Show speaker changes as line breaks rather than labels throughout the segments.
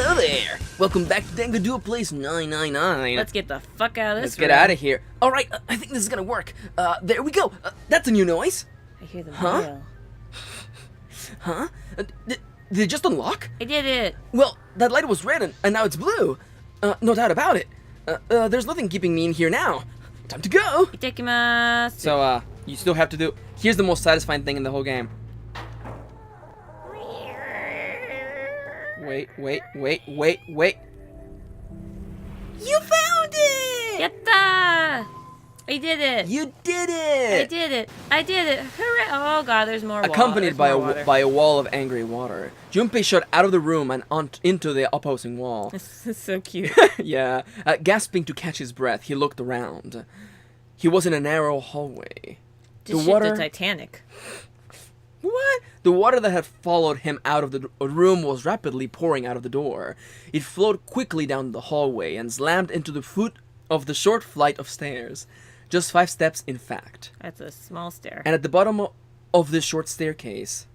Hello there! Welcome back to Dango Duo Place 999.
Let's get the fuck out of this
Let's get out of here. Alright, I think this is gonna work. There we go. That's a new noise.
I hear the
Huh?
mail.
Huh? Did it just unlock?
I did it.
Well, that light was red and now it's blue. No doubt about it. There's nothing keeping me in here now. Time to go!
Itakimasu.
So, you still have to do... Here's the most satisfying thing in the whole game. Wait. You found it!
Yatta! I did it.
You did it!
I did it. Hooray! Oh god, there's more water.
Accompanied by
water.
a wall of angry water, Junpei shot out of the room and into the opposing wall.
This is so cute.
Yeah. Gasping to catch his breath, he looked around. He was in a narrow hallway.
Just ship the Titanic.
What? The water that had followed him out of the room was rapidly pouring out of the door. It flowed quickly down the hallway and slammed into the foot of the short flight of stairs. Just 5 steps, in fact.
That's a small stair.
And at the bottom of this short staircase...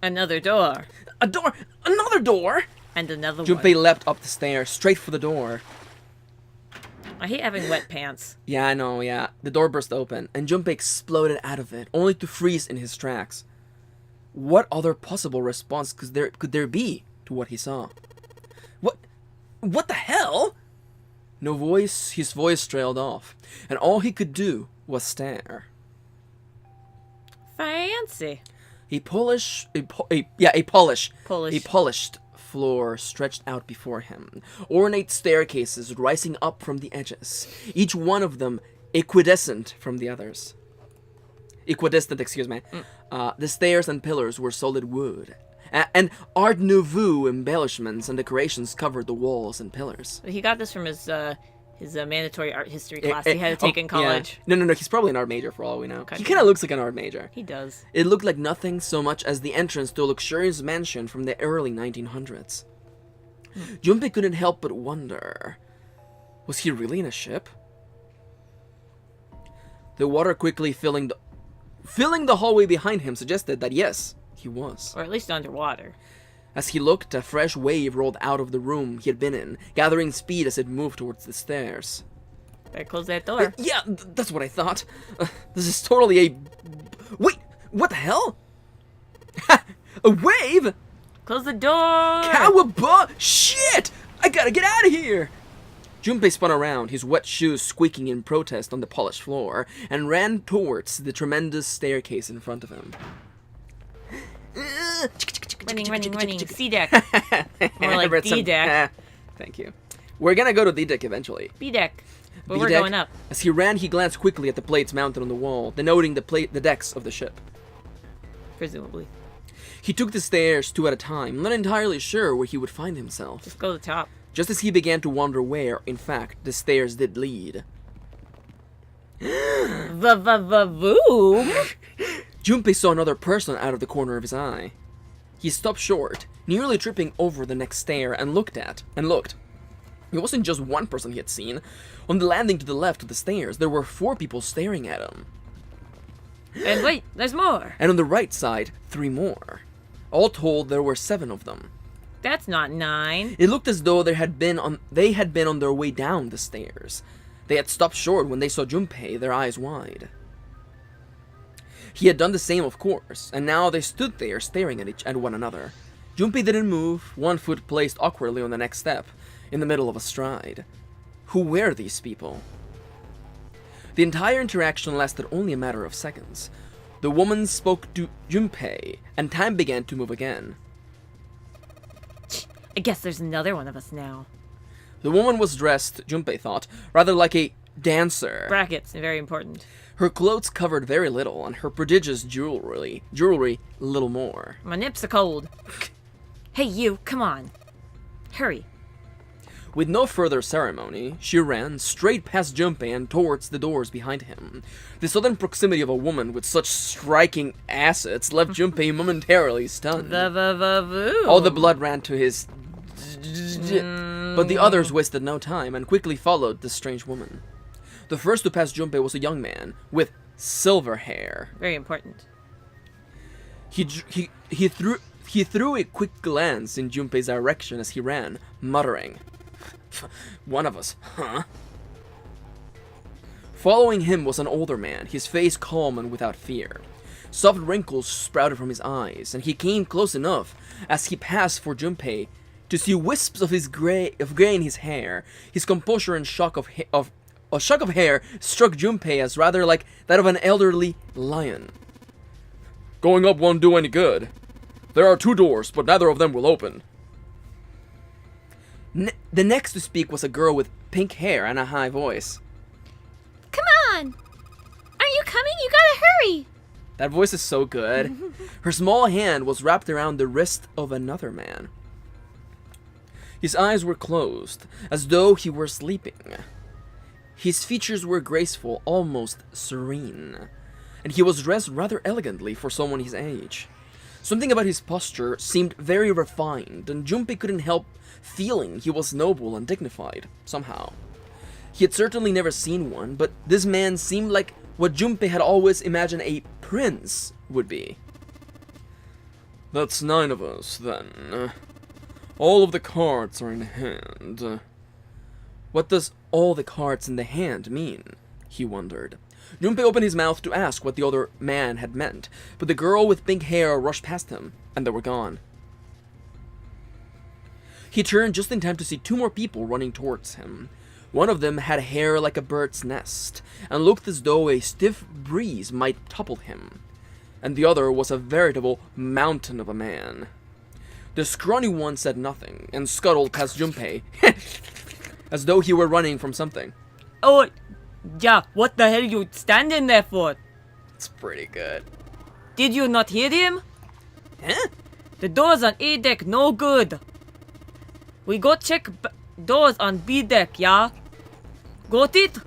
Another door.
A door! Another door!
And another
Junpei
one.
leapt up the stairs, straight for the door.
I hate having wet pants.
Yeah, I know, yeah. The door burst open, and Junpei exploded out of it, only to freeze in his tracks. What other possible response could there be to what he saw? What the hell? No voice, his voice trailed off, and all he could do was stare.
Fancy.
A polished floor stretched out before him. Ornate staircases rising up from the edges, each one of them equidistant from the others. Equidistant, excuse me. The stairs and pillars were solid wood, and Art Nouveau embellishments and decorations covered the walls and pillars.
He got this from his mandatory art history class he had to take in college.
Yeah. No, he's probably an art major for all we know.
Okay.
He kind of looks like an art major.
He does.
It looked like nothing so much as the entrance to a luxurious mansion from the early 1900s. Junpei couldn't help but wonder, was he really in a ship? The water quickly filling the hallway behind him suggested that yes, he was.
Or at least underwater.
As he looked, a fresh wave rolled out of the room he had been in, gathering speed as it moved towards the stairs.
Better close that door.
Yeah, that's what I thought. This is totally a... Wait, what the hell? A wave?
Close the door!
Cowabunga! Shit! I gotta get out of here! Junpei spun around, his wet shoes squeaking in protest on the polished floor, and ran towards the tremendous staircase in front of him.
Running. C deck. More like D deck.
Thank you. We're gonna go to D deck eventually.
B deck. But
B
we're
deck.
going up.
As he ran, he glanced quickly at the plates mounted on the wall, denoting the decks of the ship.
Presumably.
He took the stairs 2 at a time, not entirely sure where he would find himself.
Just go to the top.
Just as he began to wonder where, in fact, the stairs did lead.
Boom!
Junpei saw another person out of the corner of his eye. He stopped short, nearly tripping over the next stair, and looked. It wasn't just one person he had seen. On the landing to the left of the stairs, there were 4 people staring at him.
And wait, there's more!
And on the right side, 3 more. All told, there were 7 of them.
That's not 9.
It looked as though they had been on their way down the stairs. They had stopped short when they saw Junpei, their eyes wide. He had done the same, of course, and now they stood there staring at one another. Junpei didn't move, one foot placed awkwardly on the next step, in the middle of a stride. Who were these people? The entire interaction lasted only a matter of seconds. The woman spoke to Junpei, and time began to move again.
I guess there's another one of us now.
The woman was dressed, Junpei thought, rather like a dancer.
Brackets, very important.
Her clothes covered very little, and her prodigious jewelry little more.
My nips are cold. Hey you, come on. Hurry.
With no further ceremony, she ran straight past Junpei and towards the doors behind him. The sudden proximity of a woman with such striking assets left Junpei momentarily stunned. All the blood ran to his... But the others wasted no time and quickly followed this strange woman. The first to pass Junpei was a young man with silver hair.
Very important.
He He threw a quick glance in Junpei's direction as he ran, muttering, "One of us, huh?" Following him was an older man, his face calm and without fear. Soft wrinkles sprouted from his eyes, and he came close enough as he passed for Junpei to see wisps of gray in his hair. His composure and shock of hair struck Junpei as rather like that of an elderly lion. "Going up won't do any good. There are 2 doors, but neither of them will open." The next to speak was a girl with pink hair and a high voice.
Come on! Are you coming? You gotta hurry!
That voice is so good. Her small hand was wrapped around the wrist of another man. His eyes were closed, as though he were sleeping. His features were graceful, almost serene, and he was dressed rather elegantly for someone his age. Something about his posture seemed very refined, and Junpei couldn't help feeling he was noble and dignified, somehow. He had certainly never seen one, but this man seemed like what Junpei had always imagined a prince would be. "That's 9 of us, then. All of the cards are in hand." What does all the cards in the hand mean? He wondered. Junpei opened his mouth to ask what the other man had meant, but the girl with pink hair rushed past him, and they were gone. He turned just in time to see 2 more people running towards him. One of them had hair like a bird's nest, and looked as though a stiff breeze might topple him, and the other was a veritable mountain of a man. The scrawny one said nothing, and scuttled past Junpei, as though he were running from something.
Oh, yeah, what the hell you standing there for?
It's pretty good.
Did you not hear him?
Huh?
The doors on A deck no good. We go check doors on B deck, yeah? Got it?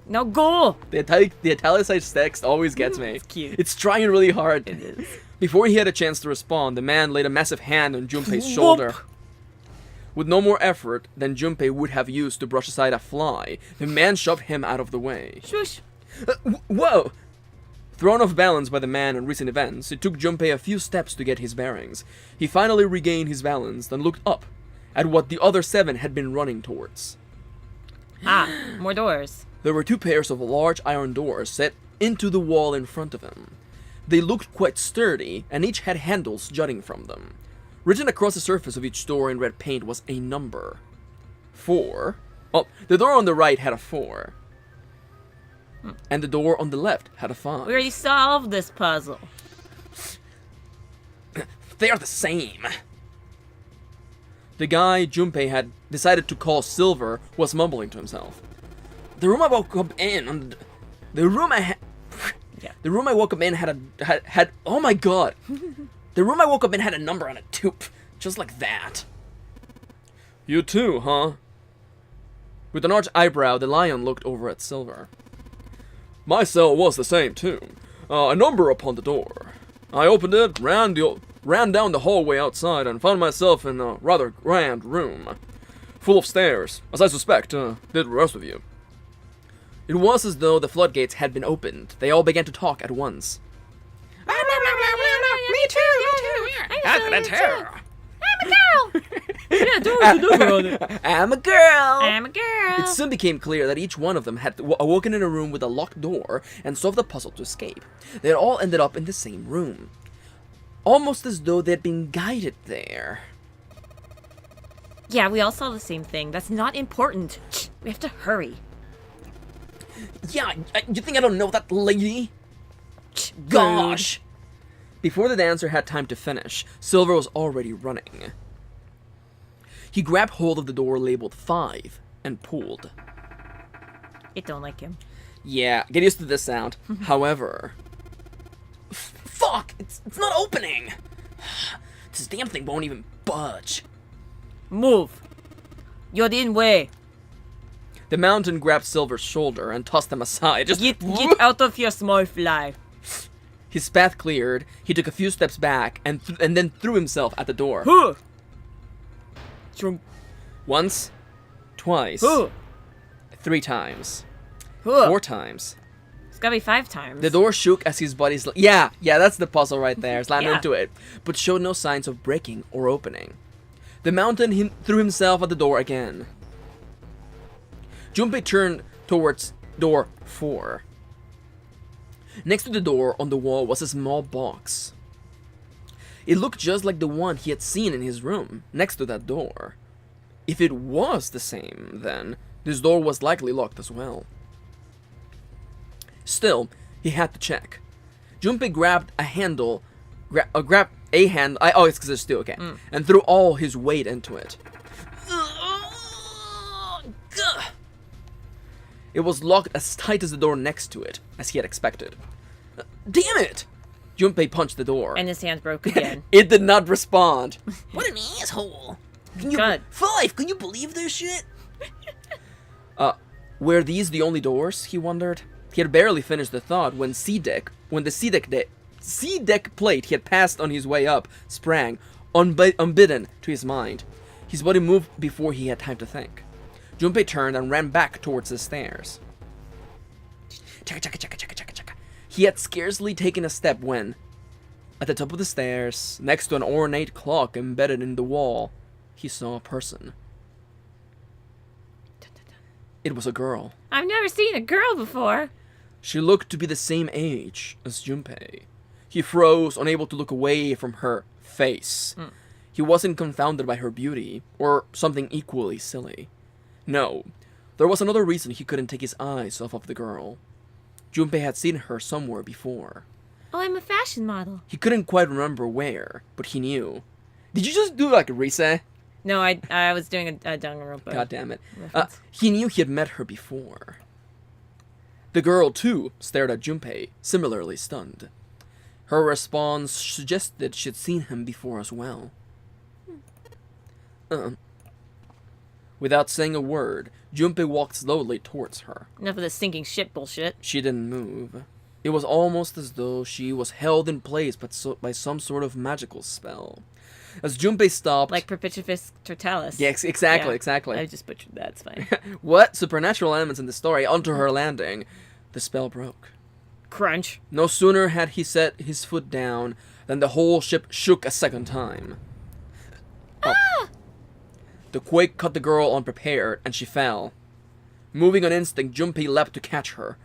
Now go!
The italicized text always gets me.
It's cute.
It's trying really hard.
It is.
Before he had a chance to respond, the man laid a massive hand on Junpei's shoulder. With no more effort than Junpei would have used to brush aside a fly, the man shoved him out of the way.
Shush.
Whoa! Thrown off balance by the man and recent events, it took Junpei a few steps to get his bearings. He finally regained his balance, then looked up at what the other 7 had been running towards.
Ah, more doors.
There were 2 pairs of large iron doors set into the wall in front of him. They looked quite sturdy, and each had handles jutting from them. Written across the surface of each door in red paint was a number. 4. Oh, the door on the right had a 4. And the door on the left had a 5.
We already solved this puzzle.
They are the same. The guy Junpei had decided to call Silver was mumbling to himself. The room I woke up in, the room I woke up in had oh my god. The room I woke up in had a number on it too, just like that. You too, huh? With an arched eyebrow, the lion looked over at Silver. My cell was the same too. A number upon the door. I opened it, ran down the hallway outside, and found myself in a rather grand room, full of stairs, as I suspect did the rest of you. It was as though the floodgates had been opened. They all began to talk at once.
Me too!
I'm
I'm a girl!
Yeah, doors with a number on it.
I'm a girl!
I'm a girl!
It soon became clear that each one of them had awoken in a room with a locked door and solved the puzzle to escape. They had all ended up in the same room, almost as though they had been guided there.
Yeah, we all saw the same thing. That's not important. We have to hurry.
Yeah, you think I don't know that lady? Gosh! Before the dancer had time to finish, Silver was already running. He grabbed hold of the door labeled 5 and pulled.
It don't like him.
Yeah, get used to this sound. However... Fuck! It's not opening! This damn thing won't even budge.
Move. You're in way.
The mountain grabbed Silver's shoulder and tossed him aside. Just
Get out of here, small fly.
His path cleared. He took a few steps back and then threw himself at the door.
Huh. gotta be 5 times.
The door shook as his body yeah, that's the puzzle right there. Slammed
Yeah.
into it, but showed no signs of breaking or opening. The mountain threw himself at the door again. Junpei turned towards door 4. Next to the door on the wall was a small box. It looked just like the one he had seen in his room, next to that door. If it was the same, then this door was likely locked as well. Still, he had to check. Junpei grabbed a handle, it's because it's still okay, and threw all his weight into it. It was locked as tight as the door next to it, as he had expected. Damn it! Junpei punched the door.
And his hands broke again.
It did not respond. What an asshole!
God.
5, can you believe this shit? Were these the only doors? He wondered. He had barely finished the thought when the sea deck plate he had passed on his way up sprang, unbidden to his mind. His body moved before he had time to think. Junpei turned and ran back towards the stairs. He had scarcely taken a step when, at the top of the stairs, next to an ornate clock embedded in the wall, he saw a person. It was a girl.
I've never seen a girl before.
She looked to be the same age as Junpei. He froze, unable to look away from her face. He wasn't confounded by her beauty, or something equally silly. No, there was another reason he couldn't take his eyes off of the girl. Junpei had seen her somewhere before.
Oh, I'm a fashion model.
He couldn't quite remember where, but he knew. Did you just do like a Rise?
No, I was doing a Danganronpa.
God damn it.
reference.
He knew he had met her before. The girl, too, stared at Junpei, similarly stunned. Her response suggested she had seen him before as well. Without saying a word, Junpei walked slowly towards her.
Enough of this sinking ship bullshit.
She didn't move. It was almost as though she was held in place by some sort of magical spell. As Junpei stopped...
Like Perpetuus Totalis.
Yes, exactly,
Yeah,
exactly.
I just butchered that, it's fine.
What supernatural elements in the story onto her landing? The spell broke.
Crunch.
No sooner had he set his foot down than the whole ship shook a second time. Oh. The quake caught the girl unprepared, and she fell. Moving on instinct, Junpei leapt to catch her.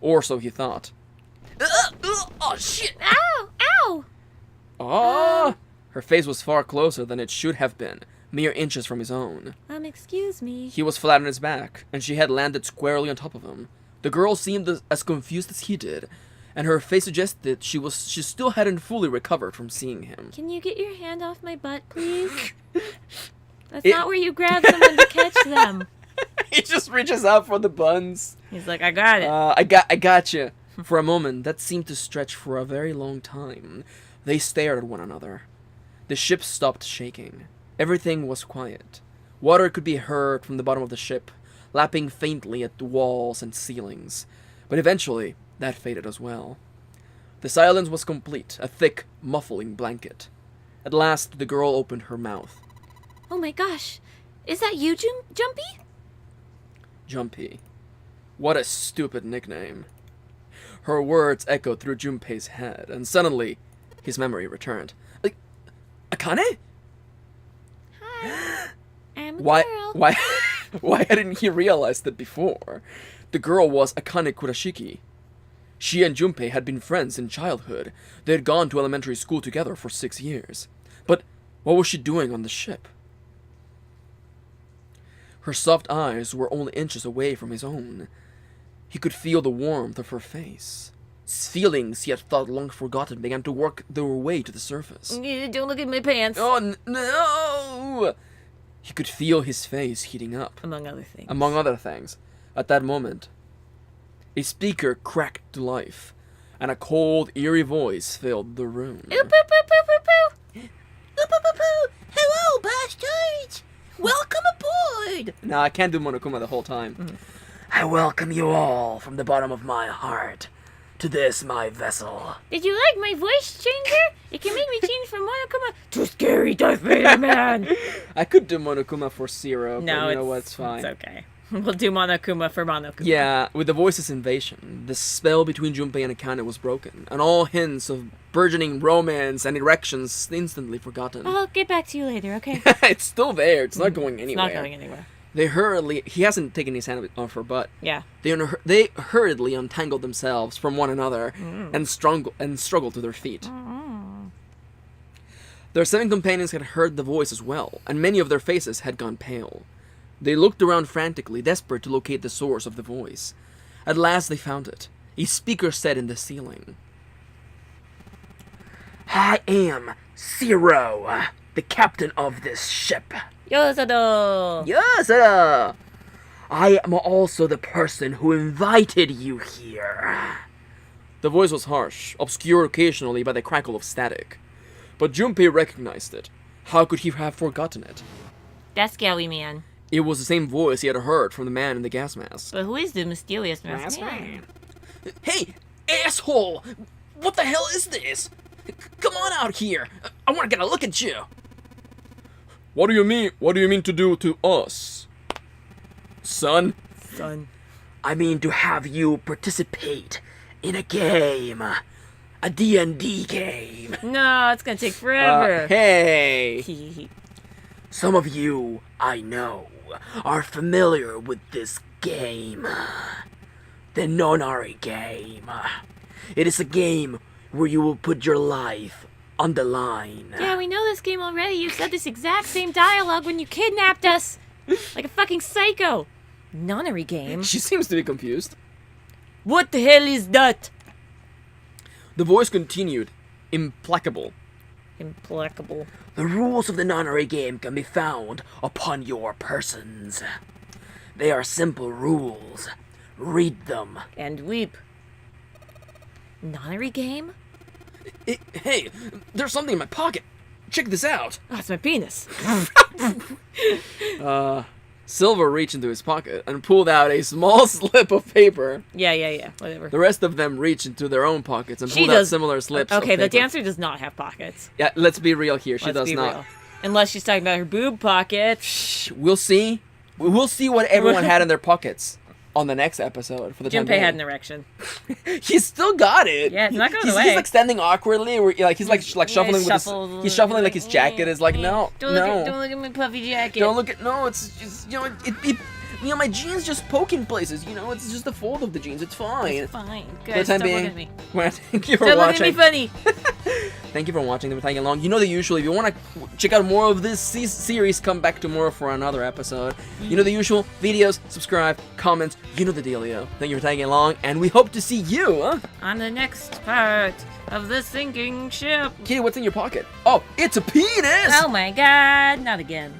Or so he thought. Oh, shit!
Ow! Ow!
Ah! Her face was far closer than it should have been, mere inches from his own.
Excuse me.
He was flat on his back, and she had landed squarely on top of him. The girl seemed as confused as he did, and her face suggested she still hadn't fully recovered from seeing him.
Can you get your hand off my butt, please? That's not where you grab someone to catch them.
He just reaches out for the buns.
He's like, I got it.
I got you. For a moment, that seemed to stretch for a very long time. They stared at one another. The ship stopped shaking. Everything was quiet. Water could be heard from the bottom of the ship, lapping faintly at the walls and ceilings. But eventually, that faded as well. The silence was complete, a thick, muffling blanket. At last, the girl opened her mouth.
Oh my gosh. Is that you, Jumpy?
Jumpy. What a stupid nickname. Her words echoed through Junpei's head, and suddenly, his memory returned. Akane?
Hi. I'm a
Why?
girl.
Why hadn't he realized that before? The girl was Akane Kurashiki. She and Junpei had been friends in childhood. They had gone to elementary school together for 6 years. But what was she doing on the ship? Her soft eyes were only inches away from his own. He could feel the warmth of her face. Feelings he had thought long forgotten began to work their way to the surface.
Don't look at my pants.
Oh, no! He could feel his face heating up.
Among other things.
Among other things. At that moment, a speaker cracked to life, and a cold, eerie voice filled the room.
Ooh, poo, poo, poo, poo, poo.
Poo, poo, poo, poo. Hello, bastards! Welcome aboard! No, I can't do Monokuma the whole time. I welcome you all from the bottom of my heart to this, my vessel.
Did you like my voice changer? It can make me change from Monokuma
Too scary, Darth Vader, man.
I could do Monokuma for Zero,
No,
but you know
it's,
what, it's fine.
It's okay. We'll do Monokuma for Monokuma.
Yeah, with the voice's invasion, the spell between Junpei and Akane was broken, and all hints of burgeoning romance and erections instantly forgotten.
I'll get back to you later, okay?
It's still there. It's not going
It's
anywhere.
not going anywhere.
They hurriedly... He hasn't taken his hand off her butt.
Yeah.
They hurriedly untangled themselves from one another and struggled to their feet. Their 7 companions had heard the voice as well, and many of their faces had gone pale. They looked around frantically, desperate to locate the source of the voice. At last they found it. A speaker said in the ceiling, "I am Zero, the captain of this ship.
Yosado!
Yes, I am also the person who invited you here." The voice was harsh, obscured occasionally by the crackle of static. But Junpei recognized it. How could he have forgotten it?
That's Gowie Man.
It was the same voice he had heard from the man in the gas mask.
But who is the mysterious masked man?
Hey, asshole! What the hell is this? Come on out here! I want to get a look at you! What do you mean? What do you mean to do to us? Son?
Son.
I mean to have you participate in a game. A D&D game.
No, it's gonna take forever.
Hey! Some of you, I know, are familiar with this game. The Nonari game. It is a game where you will put your life on the line.
Yeah, we know this game already. You said this exact same dialogue when you kidnapped us. Like a fucking psycho.
Nonary game?
She seems to be confused.
What the hell is that?
The voice continued, implacable.
Implacable.
The rules of the Nonary game can be found upon your persons. They are simple rules. Read them.
And weep. Nonary game?
Hey, there's something in my pocket. Check this out.
Oh, it's my penis.
Silver reached into his pocket and pulled out a small slip of paper.
Yeah, whatever.
The rest of them reached into their own pockets and
She
pulled out
does-
similar slips of
Okay, the
paper.
dancer does not have pockets.
Yeah, let's be real here. She
Let's
does
be
not.
real. Unless she's talking about her boob pockets.
Shh, we'll see. We'll see what everyone had in their pockets on the next episode. For the time
Junpei
being.
had an erection.
He's still got it.
Yeah, it's not going
he's,
away.
He's like standing awkwardly, where he's like shuffling with
shuffles.
he's shuffling like his jacket is like no.
Don't look at my puffy jacket.
Don't look at it's just my jeans just poke in places. It's just the fold of the jeans. It's fine.
It's fine.
For the
Guys,
time
don't look
being,
at me.
thank you for
Don't look
watching.
at me funny.
Thank you for watching. We're tagging along. You know the usual. If you want to check out more of this series, come back tomorrow for another episode. You know the usual. Videos, subscribe, comments. You know the dealio. Thank you for tagging along, and we hope to see you.
On the next part of the sinking ship.
Kitty, what's in your pocket? Oh, it's a penis.
Oh my god, not again.